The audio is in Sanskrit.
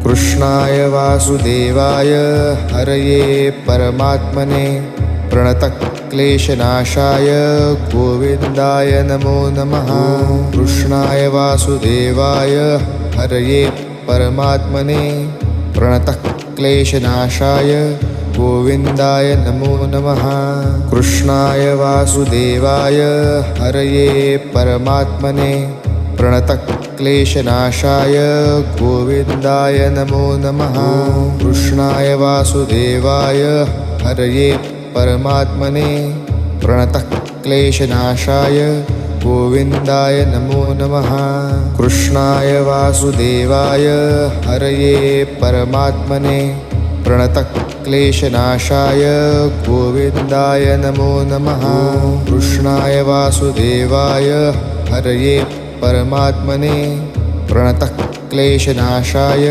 कृष्णाय वासुदेवाय हरये परमात्मने प्रणतक्लेशनाशाय गोविन्दाय नमो नमः। कृष्णाय वासुदेवाय हरये परमात्मने प्रणतक्लेशनाशाय गोविन्दाय नमो नमः। कृष्णाय वासुदेवाय हरये परमात्मने प्रणतक्लेशनाशाय गोविन्दाय नमो नमः। कृष्णाय वासुदेवाय हरये परमात्मने प्रणतक्लेशनाशाय गोविन्दाय नमो नमः। कृष्णाय वासुदेवाय हरये परमात्मने प्रणतक्लेशनाशाय गोविन्दाय नमो नमः। कृष्णाय वासुदेवाय हरये परमात्मने प्रणतक्लेशनाशाय